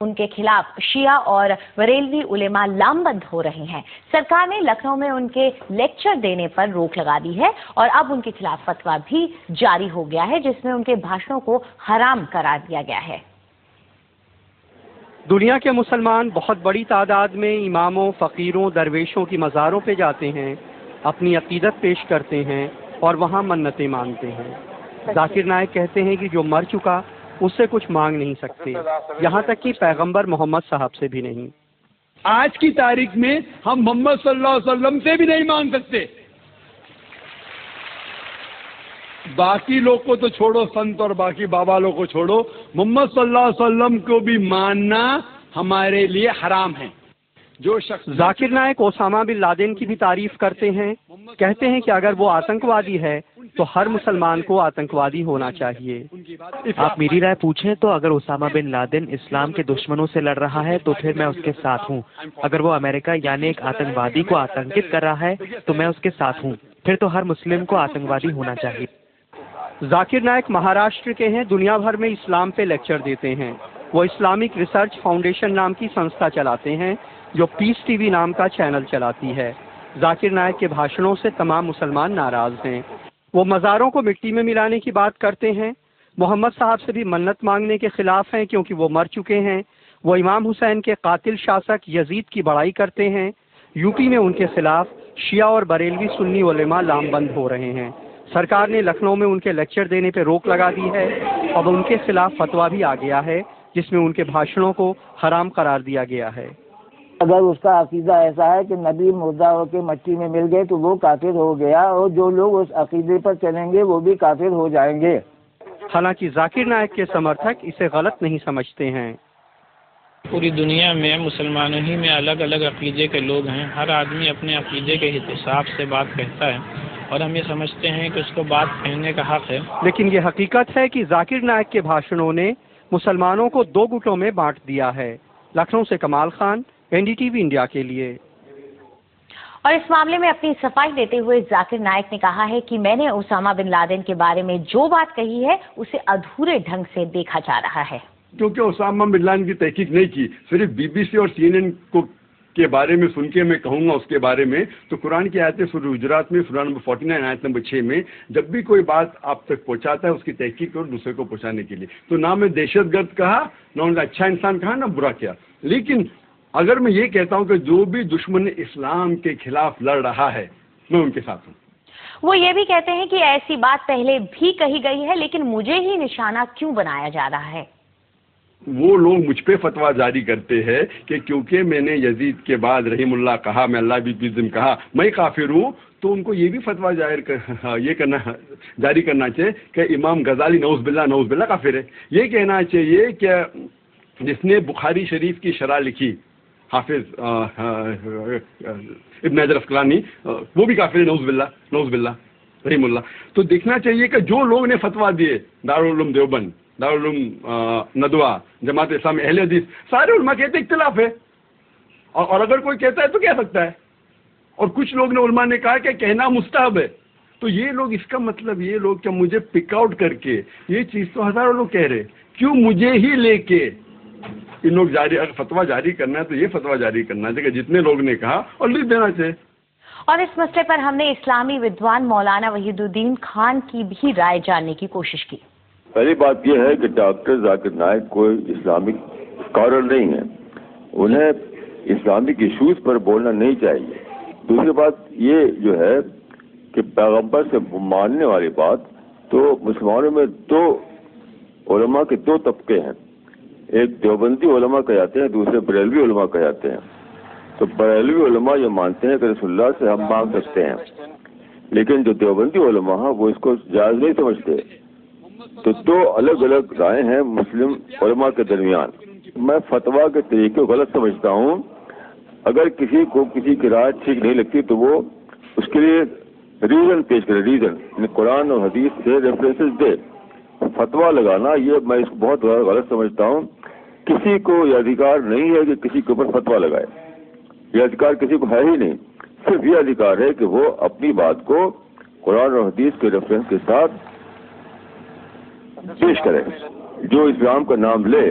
ان کے خلاف شیعہ اور بریلوی علماء لامبند ہو رہے ہیں۔ سرکار نے لکھنؤ میں ان کے لیکچر دینے پر روک لگا دی ہے اور اب ان کے خلاف فتویٰ بھی جاری ہو گیا ہے جس میں ان کے بھاشنوں کو حرام قرار دیا گیا ہے۔ دنیا کے مسلمان بہت بڑی تعداد میں اماموں، فقیروں، درویشوں کی مزاروں پہ جاتے ہیں، اپنی عقیدت پیش کرتے ہیں اور وہاں منتیں مانگتے ہیں۔ ذاکر نائک کہتے ہیں کہ جو مر چکا اس سے کچھ مانگ نہیں سکتے، یہاں تک کہ پیغمبر محمد صاحب سے بھی نہیں۔ آج کی تاریخ میں ہم محمد صلی اللہ علیہ وسلم سے بھی نہیں مانگ سکتے۔ باقی لوگ کو تو چھوڑو، سنت اور باقی بابا لوگ کو چھوڑو، محمد صلی اللہ علیہ وسلم کو بھی ماننا ہمارے لیے حرام ہے۔ جو شخص ذاکر نائک اسامہ بن لادن کی بھی تعریف کرتے ہیں، کہتے ہیں کہ اگر وہ آتنکوادی ہے تو ہر مسلمان کو آتنکوادی ہونا چاہیے۔ آپ میری رائے پوچھیں تو اگر اسامہ بن لادن اسلام کے دشمنوں سے لڑ رہا ہے تو پھر میں اس کے ساتھ ہوں۔ اگر وہ امریکہ یعنی ایک آتنکوادی کو آتنکت کر رہا ہے تو میں اس کے ساتھ ہوں۔ پھر تو ہر مسلم کو آتنکوادی ہونا چاہیے۔ ذاکر نائک مہاراشٹر کے ہیں، دنیا بھر میں اسلام پہ لیکچر دیتے ہیں۔ وہ اسلامک ریسرچ فاؤنڈیشن نام کی سنستھا چلاتے ہیں جو پیس ٹی وی نام کا چینل چلاتی ہے۔ ذاکر نائک کے بھاشنوں سے تمام مسلمان ناراض ہیں۔ وہ مزاروں کو مٹی میں ملانے کی بات کرتے ہیں، محمد صاحب سے بھی منت مانگنے کے خلاف ہیں کیونکہ وہ مر چکے ہیں۔ وہ امام حسین کے قاتل شاسک یزید کی بڑائی کرتے ہیں۔ یو پی میں ان کے خلاف شیعہ اور بریلوی سنی علماء لامبند ہو رہے ہیں۔ سرکار نے لکھنؤ میں ان کے لیکچر دینے پہ روک لگا دی ہے۔ اب ان کے خلاف فتویٰ بھی آ گیا ہے جس میں ان کے بھاشنوں کو حرام قرار دیا گیا ہے۔ اگر اس کا عقیدہ ایسا ہے کہ نبی مردہ ہو کے مٹی میں مل گئے تو وہ کافر ہو گیا، اور جو لوگ اس عقیدے پر چلیں گے وہ بھی کافر ہو جائیں گے۔ حالانکہ ذاکر نائک کے سمرتھک اسے غلط نہیں سمجھتے ہیں۔ پوری دنیا میں مسلمانوں ہی میں الگ الگ عقیدے کے لوگ ہیں۔ ہر آدمی اپنے عقیدے کے حساب سے بات کہتا ہے اور ہم یہ سمجھتے ہیں کہ اس کو بات کہنے کا حق ہے۔ لیکن یہ حقیقت ہے کہ ذاکر نائک کے بھاشنوں نے مسلمانوں کو دو گٹوں میں بانٹ دیا ہے۔ لکھنؤ سے کمال خان، NDTV انڈیا کے لیے۔ اور اس معاملے میں اپنی صفائی دیتے ہوئے ذاکر نائک نے کہا ہے کہ میں نے اسامہ بن لادن کے بارے میں جو بات کہی ہے اسے ادھورے ڈھنگ سے دیکھا جا رہا ہے۔ کیونکہ اسامہ بن لادن کی تحقیق نہیں کی، صرف BBC اور CNN کے بارے میں سن کے میں کہوں گا اس کے بارے میں، تو قرآن کی آیت سورہ حجرات میں سورہ نمبر 49 آیت نمبر 6 میں جب بھی کوئی بات آپ تک پہنچاتا ہے اس کی تحقیق اور دوسرے کو پہنچانے کے لیے، تو نہ میں دہشت گرد کہا، نہ انہیں اچھا انسان کہا، نہ برا کیا۔ لیکن اگر میں یہ کہتا ہوں کہ جو بھی دشمن اسلام کے خلاف لڑ رہا ہے میں ان کے ساتھ ہوں۔ وہ یہ بھی کہتے ہیں کہ ایسی بات پہلے بھی کہی گئی ہے لیکن مجھے ہی نشانہ کیوں بنایا جا رہا ہے؟ وہ لوگ مجھ پہ فتویٰ جاری کرتے ہیں کہ کیونکہ میں نے یزید کے بعد رحیم اللہ کہا، میں اللہ بھی کہا، میں کافر ہوں، تو ان کو یہ بھی فتویٰ جاری کرنا چاہیے کہ امام غزالی نعوذ باللہ کافر ہے۔ یہ کہنا چاہیے کہ جس نے بخاری شریف کی شرح لکھی حافظ ابن حجر عسقلانی، وہ بھی کافر ہے، نعوذ باللہ رحیم اللہ۔ تو دیکھنا چاہیے کہ جو لوگ نے فتویٰ دیے، دارالعلوم دیوبند، دارالعلوم ندوہ، جماعت اسلامی، اہل حدیث، سارے علماء کہتے ہیں اختلاف ہے، اور اگر کوئی کہتا ہے تو کہہ سکتا ہے، اور کچھ لوگ نے علماء نے کہا کہ کہنا مستحب ہے۔ تو یہ لوگ، اس کا مطلب یہ لوگ کہ مجھے پک آؤٹ کر کے یہ چیز تو ہزاروں لوگ کہہ رہے، کیوں مجھے ہی لے کے ان لوگ اگر فتویٰ جاری کرنا ہے تو یہ فتویٰ جاری کرنا چاہیے کہ جتنے لوگ نے کہا اور لکھ دینا چاہیے۔ اور اس مسئلے پر ہم نے اسلامی ودوان مولانا وحید الدین خان کی بھی رائے جاننے کی کوشش کی۔ پہلی بات یہ ہے کہ ڈاکٹر ذاکر نائک کوئی اسلامک اسکالر نہیں ہے، انہیں اسلامک ایشوز پر بولنا نہیں چاہیے۔ دوسری بات یہ جو ہے کہ پیغمبر سے ماننے والی بات، تو مسلمانوں میں دو علماء کے دو طبقے ہیں، ایک دیوبندی علماء کہلاتے ہیں، دوسرے بریلوی علماء کہلاتے ہیں۔ تو بریلوی علماء یہ مانتے ہیں کہ رسول اللہ سے ہم مانگ سکتے ہیں، لیکن جو دیوبندی علماء ہیں وہ اس کو جائز نہیں سمجھتے۔ تو دو الگ الگ رائے ہیں مسلم علماء کے درمیان۔ میں فتویٰ کے طریقے کو غلط سمجھتا ہوں۔ اگر کسی کو کسی کی رائے ٹھیک نہیں لگتی تو وہ اس کے لیے ریزن پیش کرے، ریزن قرآن اور حدیث سے ریفرنسز دے۔ فتویٰ لگانا یہ میں اس کو بہت غلط سمجھتا ہوں۔ کسی کو یہ ادھیکار نہیں ہے کہ کسی کے اوپر فتویٰ لگائے، یہ ادھیکار کسی کو ہے ہی نہیں۔ صرف یہ ادھیکار ہے کہ وہ اپنی بات کو قرآن اور حدیث کے ریفرنس کے ساتھ پیش کرے۔ جو اسلام کا نام لے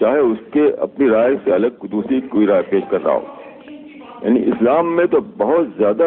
چاہے اس کے اپنی رائے سے الگ دوسری کوئی رائے پیش کر رہا ہو. یعنی اسلام میں تو بہت زیادہ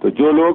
تو جو لوگ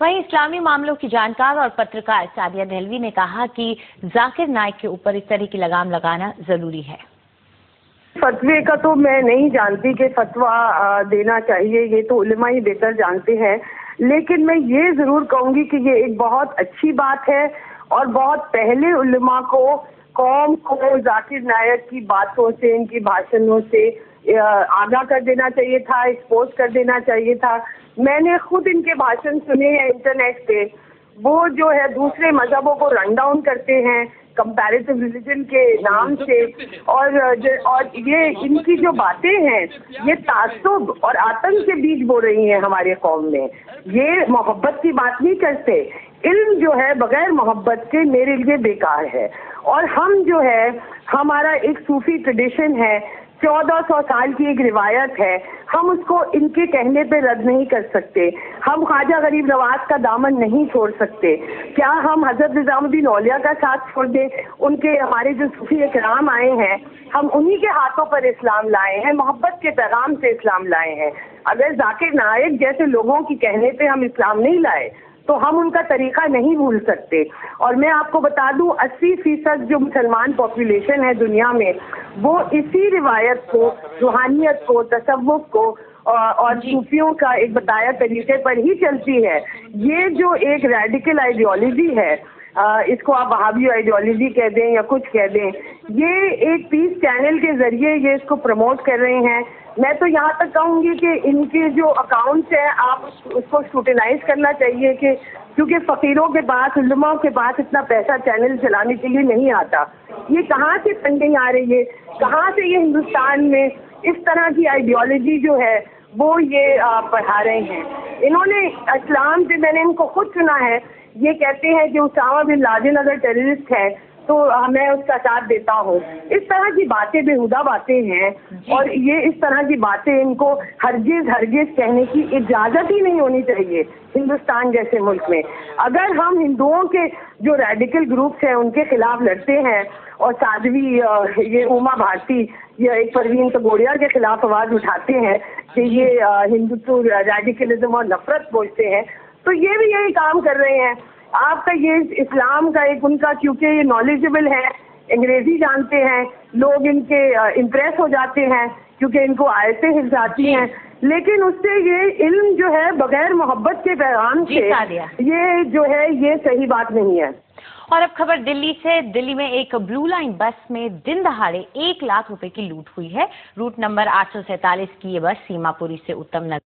وہیں اسلامی معاملوں کی جانکار اور پترکار سعدیہ دہلوی نے کہا کہ ذاکر نائک کے اوپر اس طرح کی لگام لگانا ضروری ہے. فتوے کا تو میں نہیں جانتی کہ فتویٰ دینا چاہیے, یہ تو علماء ہی بہتر جانتے ہیں. لیکن میں یہ ضرور کہوں گی کہ یہ ایک بہت اچھی بات ہے, اور بہت پہلے علماء کو قوم کو ذاکر نائک کی باتوں سے, ان کی بھاشنوں سے آگاہ کر دینا چاہیے تھا, ایکسپوز کر دینا چاہیے تھا. میں نے خود ان کے بھاشن سنے ہیں انٹرنیٹ پہ. وہ جو ہے دوسرے مذہبوں کو رن ڈاؤن کرتے ہیں کمپیریٹو ریلیجن کے نام سے, اور یہ ان کی جو باتیں ہیں یہ تعصب اور آتنک کے بیچ بو رہی ہیں ہمارے قوم میں. یہ محبت کی بات نہیں کرتے. علم جو ہے بغیر محبت کے میرے لیے بیکار ہے. اور ہم جو ہے, ہمارا ایک صوفی ٹریڈیشن ہے, 1400 سال کی ایک روایت ہے, ہم اس کو ان کے کہنے پہ رد نہیں کر سکتے. ہم خواجہ غریب نواز کا دامن نہیں چھوڑ سکتے. کیا ہم حضرت نظام الدین اولیاء کا ساتھ چھوڑ دیں؟ ان کے ہمارے جو صوفی اکرام آئے ہیں, ہم انہی کے ہاتھوں پر اسلام لائے ہیں, محبت کے پیغام سے اسلام لائے ہیں. اگر ذاکر نائک جیسے لوگوں کی کہنے پہ ہم اسلام نہیں لائے تو ہم ان کا طریقہ نہیں بھول سکتے. اور میں آپ کو بتا دوں 80% جو مسلمان پاپولیشن ہے دنیا میں, وہ اسی روایت کو, روحانیت کو, تصوف کو اور صوفیوں کا ایک بتایا طریقے پر ہی چلتی ہے. یہ جو ایک ریڈیکل آئیڈیالوجی ہے, اس کو آپ وہابی آئیڈیالوجی کہہ دیں یا کچھ کہہ دیں, یہ ایک پیس چینل کے ذریعے یہ اس کو پروموٹ کر رہے ہیں. میں تو یہاں تک کہوں گی کہ ان کے جو اکاؤنٹس ہیں آپ اس کو اسکروٹنائز کرنا چاہیے, کہ کیونکہ فقیروں کے پاس, علماء کے پاس اتنا پیسہ چینل چلانے کے لیے نہیں آتا. یہ کہاں سے فنڈنگ آ رہی ہے, کہاں سے یہ ہندوستان میں اس طرح کی آئیڈیالوجی جو ہے وہ یہ پڑھا رہے ہیں. انہوں نے اسلام سے, میں نے ان کو خود سنا ہے, یہ کہتے ہیں کہ اسامہ بن لادن اگر ٹیررسٹ ہے تو میں اس کا ساتھ دیتا ہوں. اس طرح کی باتیں بےہودہ باتیں ہیں, اور یہ اس طرح کی باتیں ان کو ہرگز کہنے کی اجازت ہی نہیں ہونی چاہیے ہندوستان جیسے ملک میں. اگر ہم ہندوؤں کے جو ریڈیکل گروپس ہیں ان کے خلاف لڑتے ہیں, اور سادھوی یہ اوما بھارتی یا ایک پروین توگڑیا کے خلاف آواز اٹھاتے ہیں کہ یہ ہندوتو ریڈیکلزم اور نفرت بولتے ہیں, تو یہ بھی یہی کام کر رہے ہیں. آپ کا یہ اسلام کا ایک ان کا, کیونکہ یہ نالجبل ہے, انگریزی جانتے ہیں, لوگ ان کے امپریس ہو جاتے ہیں کیونکہ ان کو آیتیں حفظ آتی ہیں, لیکن اس سے یہ علم جو ہے بغیر محبت کے پیغام سے یہ جو ہے یہ صحیح بات نہیں ہے. اور اب خبر دلی سے. دلی میں ایک بلو لائن بس میں دن دہاڑے 1 لاکھ روپے کی لوٹ ہوئی ہے. روٹ نمبر 847 کی یہ بس سیما پوری سے اتم نگر